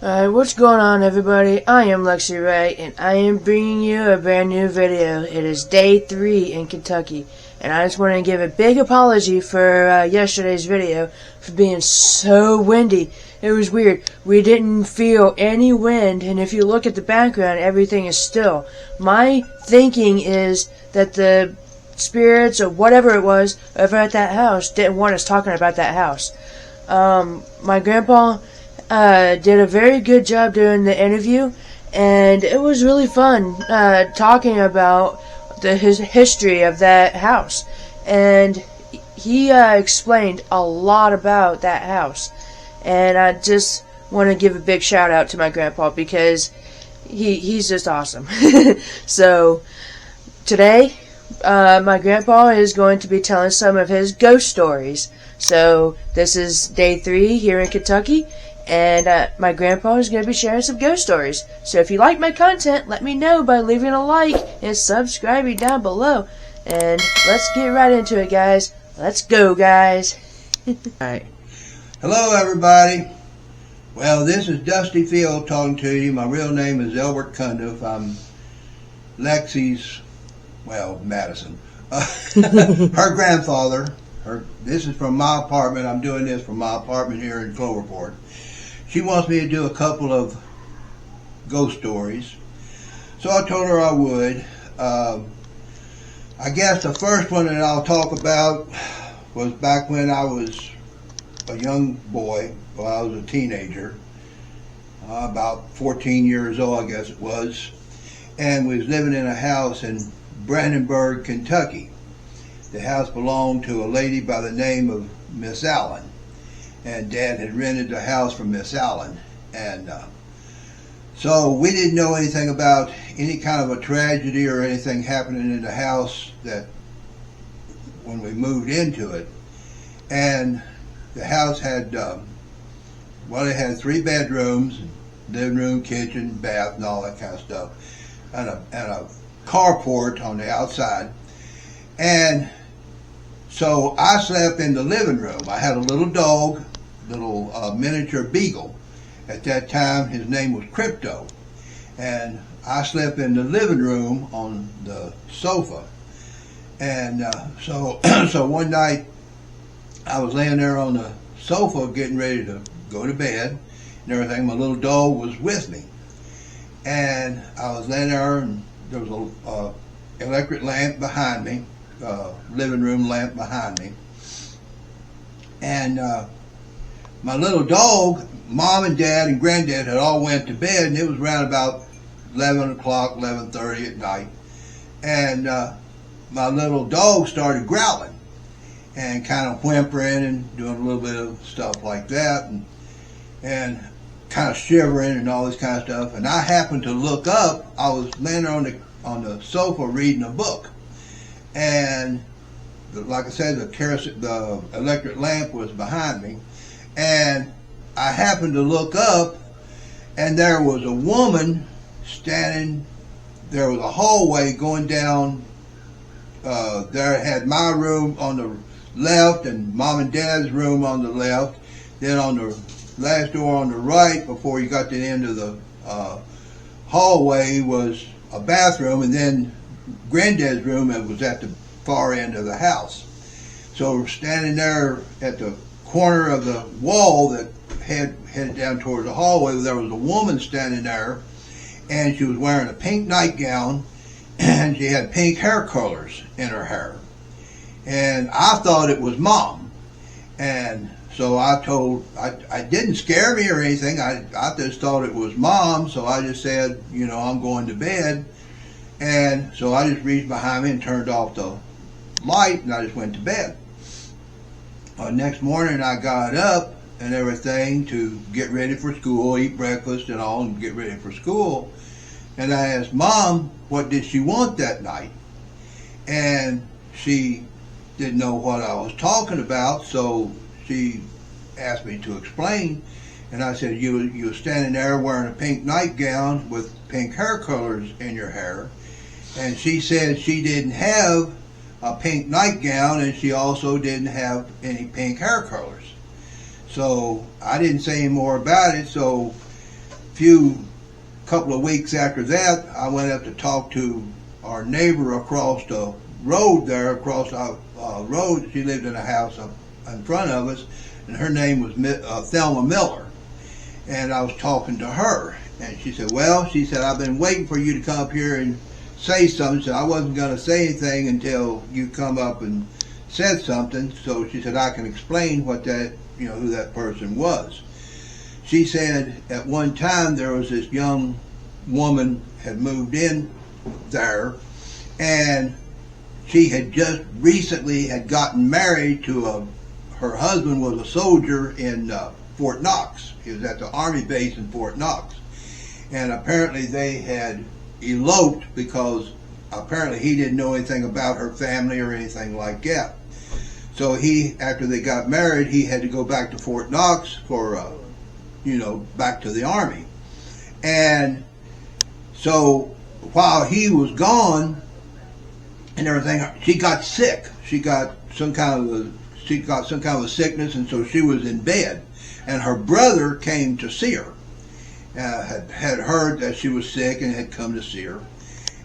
Alright, what's going on, everybody? I am Lexi Wright, and I am bringing you a brand new video. It is day 3 in Kentucky, and I just want to give a big apology for yesterday's video for being so windy. It was weird. We didn't feel any wind, and if you look at the background, everything is still. My thinking is that the spirits or whatever it was over at that house didn't want us talking about that house. My grandpa did a very good job doing the interview, and it was really fun talking about his history of that house. And he explained a lot about that house. And I just want to give a big shout out to my grandpa because he's just awesome. So today, my grandpa is going to be telling some of his ghost stories. So this is day 3 here in Kentucky. And my grandpa is going to be sharing some ghost stories. So if you like my content, let me know by leaving a like and subscribing down below. And let's get right into it, guys. Let's go, guys. Alright. Hello, everybody. Well, this is Dusty Field talking to you. My real name is Elbert Cundiff. I'm Lexi's, Madison. Her grandfather. This is from my apartment. I'm doing this from my apartment here in Cloverport. She wants me to do a couple of ghost stories. So I told her I would. I guess the first one that I'll talk about was back when I was a young boy. Well, I was a teenager. About 14 years old, I guess it was. And we was living in a house in Brandenburg, Kentucky. The house belonged to a lady by the name of Miss Allen. And Dad had rented the house from Miss Allen. And so we didn't know anything about any kind of a tragedy or anything happening in the house that when we moved into it. And the house had, it had 3 bedrooms, living room, kitchen, bath, and all that kind of stuff. And a carport on the outside. And so I slept in the living room. I had a little dog, little miniature beagle. At that time, his name was Crypto. And I slept in the living room on the sofa. And so one night, I was laying there on the sofa getting ready to go to bed and everything. My little dog was with me. And I was laying there, and there was a electric lamp behind me. Living room lamp behind me, and my little dog, Mom and Dad and Granddad had all went to bed, and it was around about 11 o'clock, 11:30 at night, and my little dog started growling and kind of whimpering and doing a little bit of stuff like that, and kind of shivering and all this kind of stuff. And I happened to look up. I was laying there on the sofa reading a book. And like I said, the electric lamp was behind me, and I happened to look up, and there was a woman standing. There was a hallway going down. There had my room on the left and Mom and Dad's room on the left. Then on the last door on the right, before you got to the end of the hallway, was a bathroom, and then Granddad's room was at the far end of the house. So standing there at the corner of the wall that headed down towards the hallway, there was a woman standing there, and she was wearing a pink nightgown, and she had pink hair colors in her hair. And I thought it was Mom. And so I didn't scare me or anything. I just thought it was Mom, so I just said, I'm going to bed. And so I just reached behind me and turned off the light, and I just went to bed. Next morning I got up and everything to get ready for school, eat breakfast and all, and get ready for school. And I asked Mom, what did she want that night? And she didn't know what I was talking about, so she asked me to explain. And I said, you were standing there wearing a pink nightgown with pink hair colors in your hair. And she said she didn't have a pink nightgown, and she also didn't have any pink hair colors. So I didn't say any more about it. So couple of weeks after that, I went up to talk to our neighbor across the road there, across our road. She lived in a house up in front of us, and her name was Thelma Miller. And I was talking to her, and she said, well, she said, I've been waiting for you to come up here and say something. So I wasn't going to say anything until you come up and said something. So she said, I can explain what that, who that person was. She said at one time there was this young woman had moved in there, and she had just recently had gotten married to her husband was a soldier in Fort Knox. He was at the Army base in Fort Knox. And apparently they had eloped because apparently he didn't know anything about her family or anything like that. So after they got married, he had to go back to Fort Knox for back to the Army. And so while he was gone and everything, she got sick. She got some kind of a sickness, and so she was in bed. And her brother came to see her. Had heard that she was sick and had come to see her.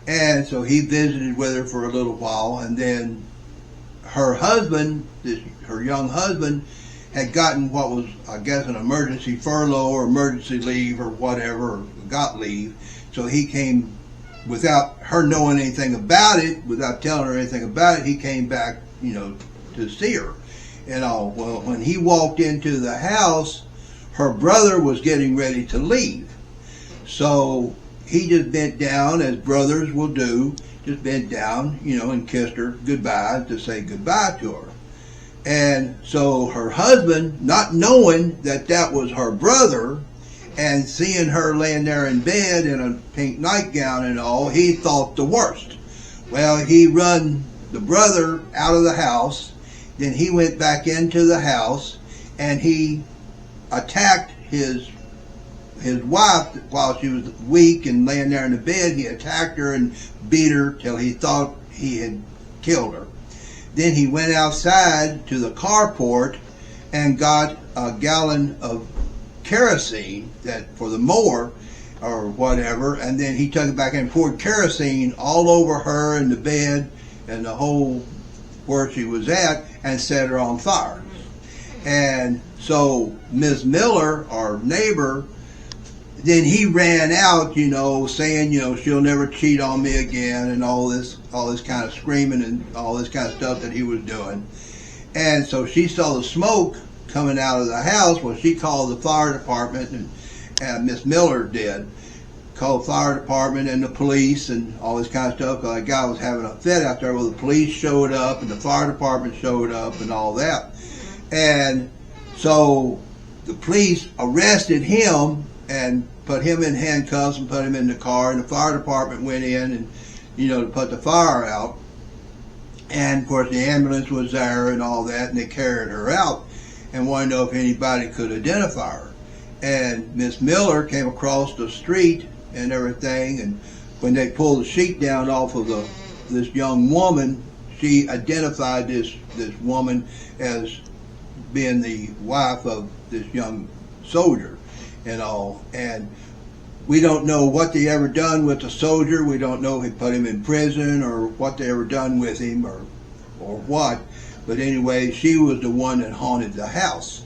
And so he visited with her for a little while, and then her husband, her young husband, had gotten what was, I guess, an emergency furlough or emergency leave or whatever, or got leave. So he came, without her knowing anything about it, without telling her anything about it, he came back, to see her and all. Well, when he walked into the house, her brother was getting ready to leave. So he just bent down, as brothers will do, just bent down, and kissed her goodbye to say goodbye to her. And so her husband, not knowing that that was her brother, and seeing her laying there in bed in a pink nightgown and all, he thought the worst. Well, he run the brother out of the house. Then he went back into the house, and he attacked his wife while she was weak and laying there in the bed. He attacked her and beat her till he thought he had killed her. Then he went outside to the carport and got a gallon of kerosene for the mower or whatever, and then he took it back and poured kerosene all over her and the bed and the whole where she was at, and set her on fire. And so Miss Miller, our neighbor, then he ran out, saying, she'll never cheat on me again, and all this kind of screaming and all this kind of stuff that he was doing. And so she saw the smoke coming out of the house. Well, she called the fire department, and Miss Miller did. Called the fire department and the police and all this kind of stuff, because that guy was having a fit out there. Well, the police showed up and the fire department showed up and all that. And so the police arrested him and put him in handcuffs and put him in the car, and the fire department went in and, to put the fire out. And of course the ambulance was there and all that, and they carried her out and wanted to know if anybody could identify her. And Miss Miller came across the street and everything, and when they pulled the sheet down off of this young woman, she identified this woman as being the wife of this young soldier and all. And we don't know what they ever done with the soldier. We don't know if he put him in prison or what they ever done with him or what. But anyway, she was the one that haunted the house.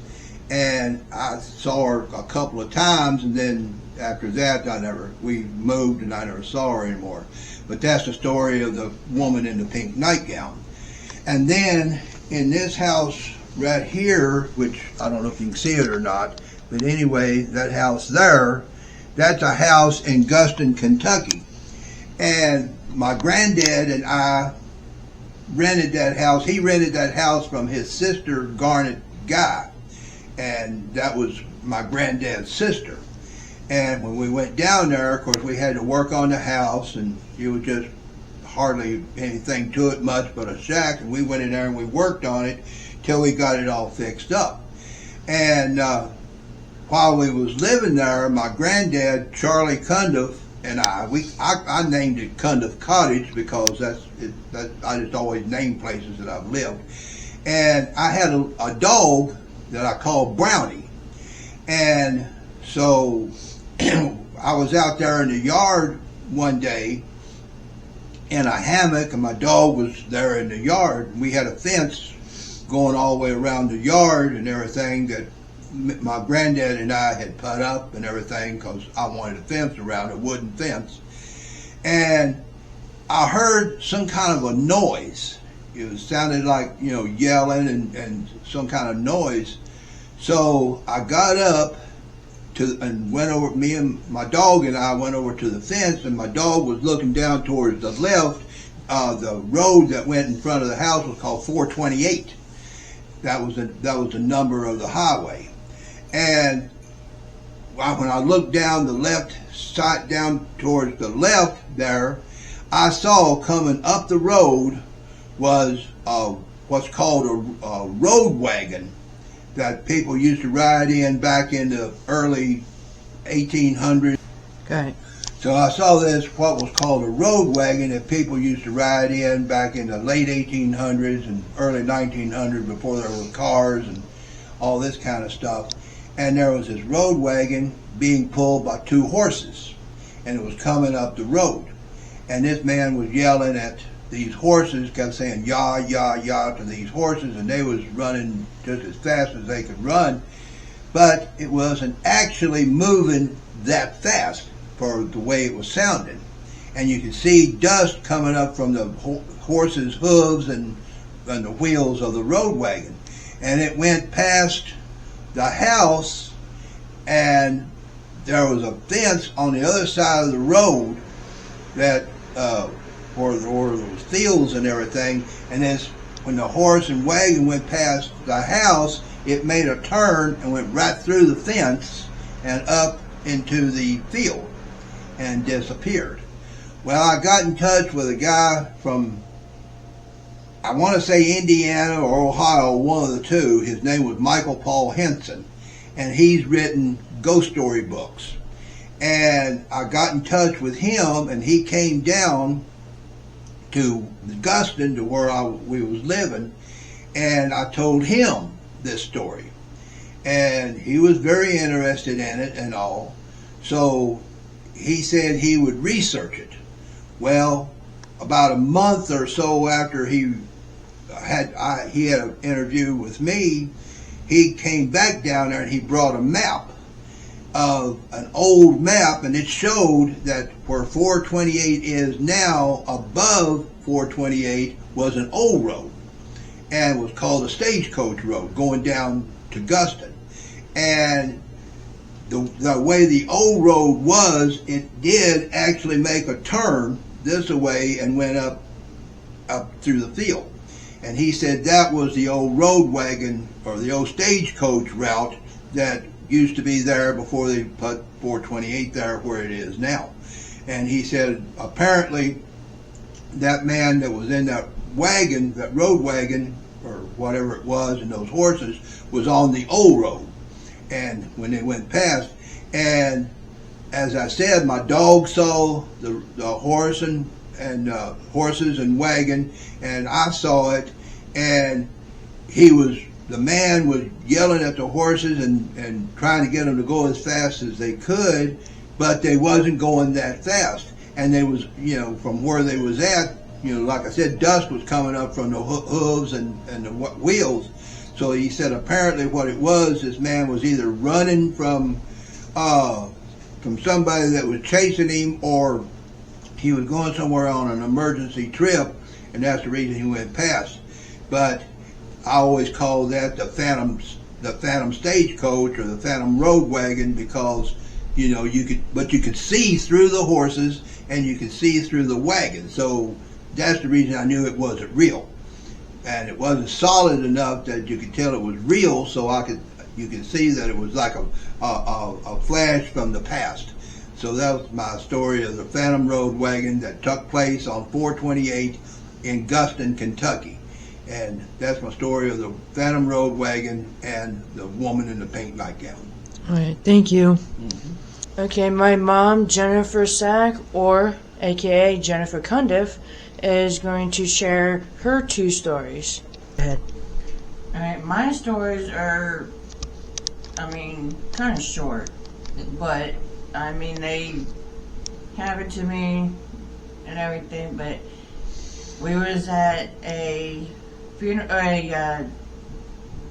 And I saw her a couple of times, and then after that, we moved and I never saw her anymore. But that's the story of the woman in the pink nightgown. And then in this house right here, which I don't know if you can see it or not, but anyway, that house there, that's a house in Guston, Kentucky. And my granddad and I rented that house. He rented that house from his sister, Garnet Guy. And that was my granddad's sister. And when we went down there, of course, we had to work on the house, and it was just hardly anything to it much but a shack. And we went in there and we worked on it till we got it all fixed up. And while we was living there, my granddad, Charlie Cundiff, and I named it Cundiff Cottage because I just always name places that I've lived. And I had a dog that I called Brownie. And so I was out there in the yard one day in a hammock, and my dog was there in the yard. We had a fence going all the way around the yard and everything that my granddad and I had put up and everything, because I wanted a fence around, a wooden fence. And I heard some kind of a noise. It sounded like, yelling and some kind of noise. So I got up and went over. Me and my dog and I went over to the fence, and my dog was looking down towards the left. The road that went in front of the house was called 428. That was the number of the highway. And when I looked down the left side, down towards the left there, I saw coming up the road was what's called a road wagon that people used to ride in back in the early 1800s. Okay. So I saw this, what was called a road wagon, that people used to ride in back in the late 1800s and early 1900s, before there were cars and all this kind of stuff. And there was this road wagon being pulled by two horses, and it was coming up the road. And this man was yelling at these horses, kept saying yah, yah, yah to these horses, and they was running just as fast as they could run. But it wasn't actually moving that fast for the way it was sounding. And you could see dust coming up from the horses' hooves and the wheels of the road wagon. And it went past the house, and there was a fence on the other side of the road that where there was fields and everything. And as when the horse and wagon went past the house, it made a turn and went right through the fence and up into the field and disappeared. Well, I got in touch with a guy from, I want to say Indiana or Ohio, one of the two. His name was Michael Paul Henson, and he's written ghost story books. And I got in touch with him, and he came down to Guston, to where we was living, and I told him this story. And he was very interested in it and all. So he said he would research it. Well, about a month or so after he had an interview with me, he came back down there and he brought a map, of an old map, and it showed that where 428 is now, above 428 was an old road, and it was called a stagecoach road going down to Guston. And the way the old road was, it did actually make a turn this way and went up through the field. And he said that was the old road wagon, or the old stagecoach route that used to be there before they put 428 there where it is now. And he said apparently that man that was in that wagon, that road wagon, or whatever it was, and those horses, was on the old road. And when they went past, and as I said, my dog saw the horse and horses and wagon, and I saw it, and the man was yelling at the horses and trying to get them to go as fast as they could, but they wasn't going that fast. And they was, from where they was at, like I said, dust was coming up from the hooves and the wheels. So he said apparently what it was, this man was either running from somebody that was chasing him, or he was going somewhere on an emergency trip, and that's the reason he went past. But I always call that the phantom stagecoach, or the phantom road wagon, because you could see through the horses and you could see through the wagon. So that's the reason I knew it wasn't real, and it wasn't solid enough that you could tell it was real. So you could see that it was like a flash from the past. So that was my story of the phantom road wagon that took place on 428 in Guston, Kentucky. And that's my story of the phantom road wagon and the woman in the pink nightgown. All right, thank you. Mm-hmm. Okay, my mom, Jennifer Sack, or AKA Jennifer Cundiff, is going to share her two stories. Go ahead. All right, my stories are, kind of short, but I mean, they happened to me and everything, but we was at a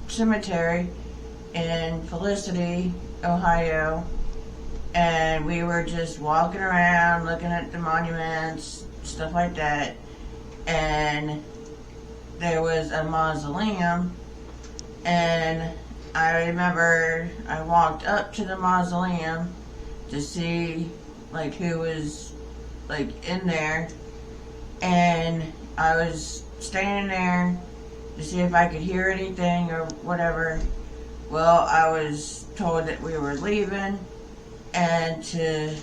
cemetery in Felicity, Ohio, and we were just walking around looking at the monuments, stuff like that, and there was a mausoleum, and I remember I walked up to the mausoleum to see like who was like in there, and I was standing there to see if I could hear anything or whatever. Well, I was told that we were leaving and to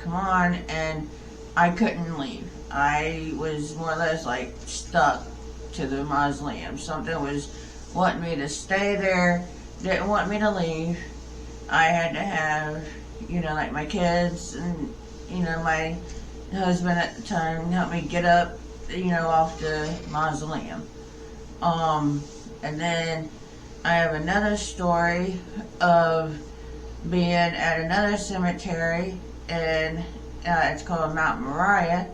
come on, and I couldn't leave. I was more or less like stuck to the mausoleum. Something was wanting me to stay there, didn't want me to leave. I had to have, like my kids and, my husband at the time help me get up, off the mausoleum. And then I have another story of being at another cemetery, and it's called Mount Moriah,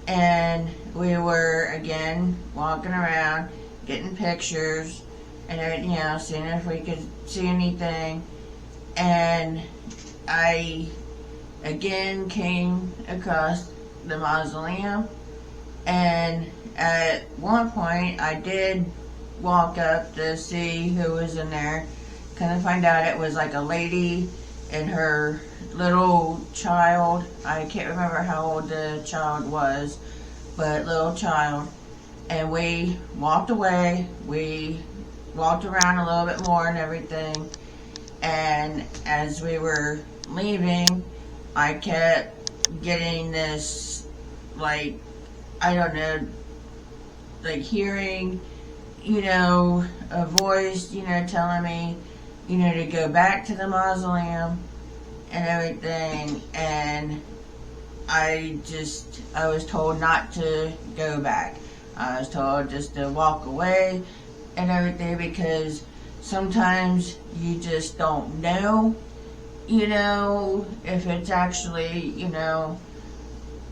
and we were again walking around getting pictures and seeing if we could see anything, and I again came across the mausoleum, and at one point I did walk up to see who was in there. Kind of find out it was like a lady and her little child. I can't remember how old the child was, but little child. And we walked away. We walked around a little bit more and everything. And as we were leaving, I kept getting this, like, I don't know, like hearing, a voice, telling me, to go back to the mausoleum and everything. And I was told not to go back. I was told just to walk away and everything, because sometimes you just don't know, if it's actually,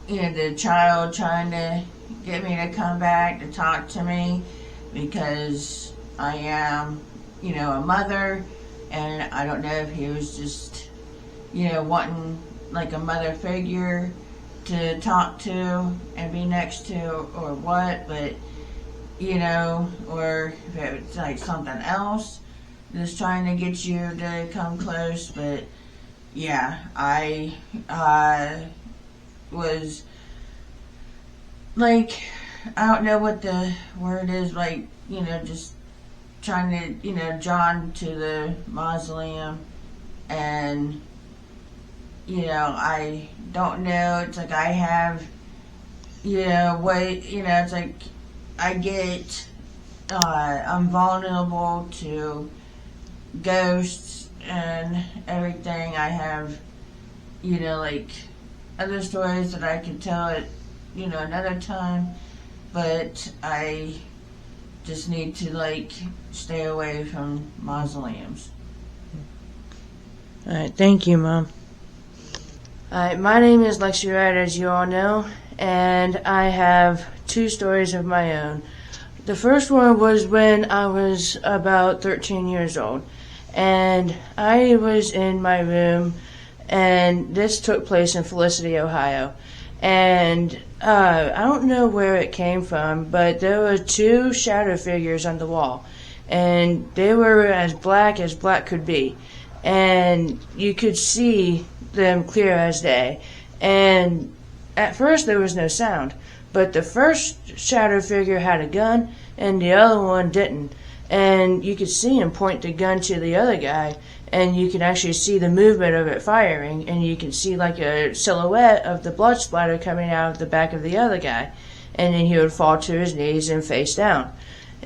the child trying to get me to come back to talk to me, because I am, a mother, and I don't know if he was just, wanting like a mother figure to talk to and be next to or what, but, or if it was like something else, just trying to get you to come close. But yeah, I was like, I don't know what the word is, like, just trying to, drawn to the mausoleum, and, I don't know, it's like I have, it's like I get, I'm vulnerable to ghosts and everything. I have, like other stories that I could tell at, another time, but I just need to like stay away from mausoleums. Alright, thank you, Mom. Alright, my name is Lexi, Wright, as you all know, and I have two stories of my own. The first one was when I was about 13 years old, and I was in my room, and this took place in Felicity, Ohio. And I don't know where it came from, but there were two shadow figures on the wall, and they were as black could be, and you could see them clear as day. And at first there was no sound, but the first shadow figure had a gun and the other one didn't, and you could see him point the gun to the other guy, and you can actually see the movement of it firing, and you can see like a silhouette of the blood splatter coming out of the back of the other guy, and then he would fall to his knees and face down.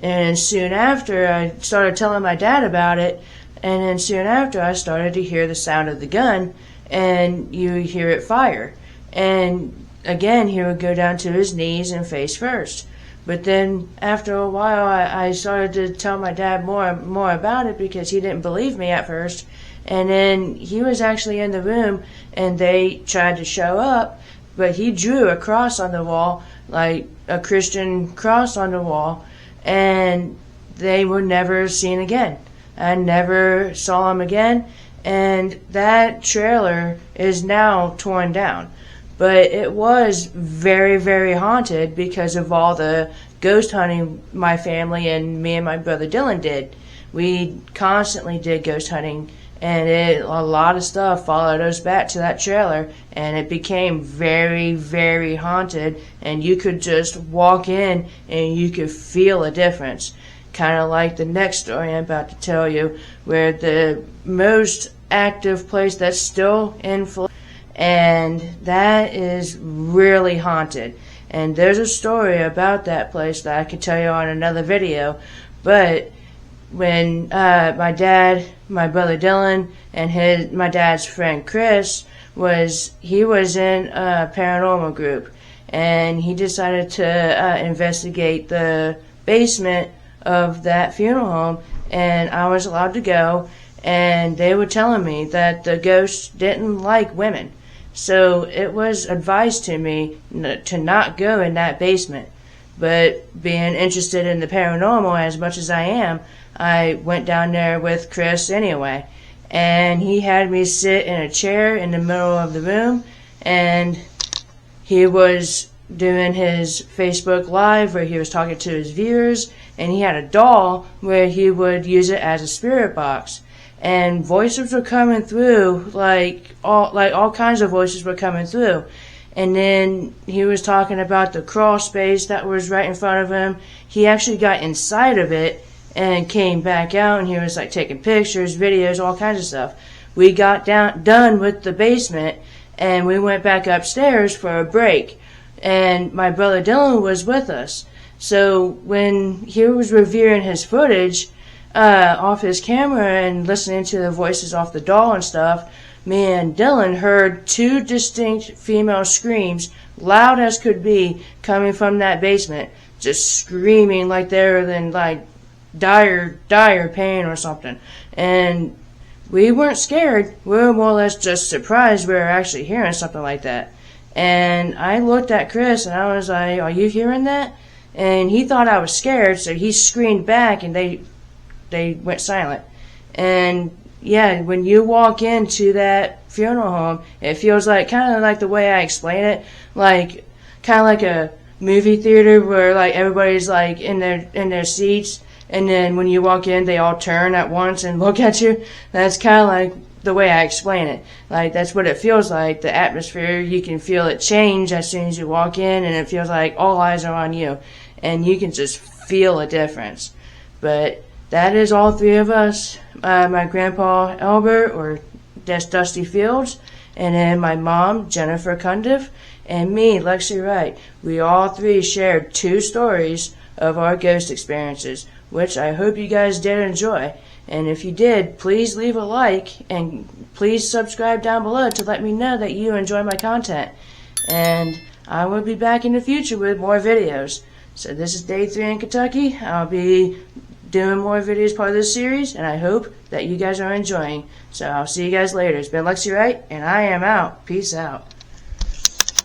And soon after, I started telling my dad about it, and then soon after I started to hear the sound of the gun, and you hear it fire, and again he would go down to his knees and face first. But then after a while I started to tell my dad more about it, because he didn't believe me at first, And then he was actually in the room, and they tried to show up, but he drew a cross on the wall, like a Christian cross on the wall, and they were never seen again. I never saw him again, and that trailer is now torn down. But it was very, very haunted because of all the ghost hunting my family and me and my brother Dylan did. We constantly did ghost hunting, and a lot of stuff followed us back to that trailer, and it became very, very haunted, and you could just walk in and you could feel a difference. Kind of like the next story I'm about to tell you, where the most active place that's still in Florida, and that is really haunted. And there's a story about that place that I could tell you on another video, but when my dad, my brother Dylan, and my dad's friend Chris he was in a paranormal group, and he decided to investigate the basement of that funeral home, and I was allowed to go, and they were telling me that the ghosts didn't like women. So it was advised to me to not go in that basement. But being interested in the paranormal as much as I am, I went down there with Chris anyway. And he had me sit in a chair in the middle of the room, and he was doing his Facebook Live where he was talking to his viewers, and he had a doll where he would use it as a spirit box. And voices were coming through, like all kinds of voices were coming through. And then he was talking about the crawl space that was right in front of him. He actually got inside of it and came back out, and he was like taking pictures, videos, all kinds of stuff. We got done with the basement, and we went back upstairs for a break. And my brother Dylan was with us. So when he was reviewing his footage off his camera and listening to the voices off the doll and stuff, me and Dylan heard two distinct female screams, loud as could be, coming from that basement, just screaming like they were in like dire pain or something. And we weren't scared. We were more or less just surprised we were actually hearing something like that. And I looked at Chris and I was like, "Are you hearing that?" And he thought I was scared, so he screamed back, and they went silent. And yeah, when you walk into that funeral home, it feels like kind of like the way I explain it, like kind of like a movie theater where like everybody's like in their seats, and then when you walk in, they all turn at once and look at you. That's kind of like the way I explain it. Like that's what it feels like. The atmosphere, you can feel it change as soon as you walk in, and it feels like all eyes are on you, and you can just feel a difference. But that is all three of us. My grandpa Albert, or Dusty Fields, and then my mom Jennifer Cundiff, and me, Lexi Wright. We all three shared 2 stories of our ghost experiences, which I hope you guys did enjoy. And if you did, please leave a like, and please subscribe down below to let me know that you enjoy my content. And I will be back in the future with more videos. So this is day 3 in Kentucky. I'll be doing more videos part of this series, and I hope that you guys are enjoying. So I'll see you guys later. It's been Lexi Wright, and I am out. Peace out.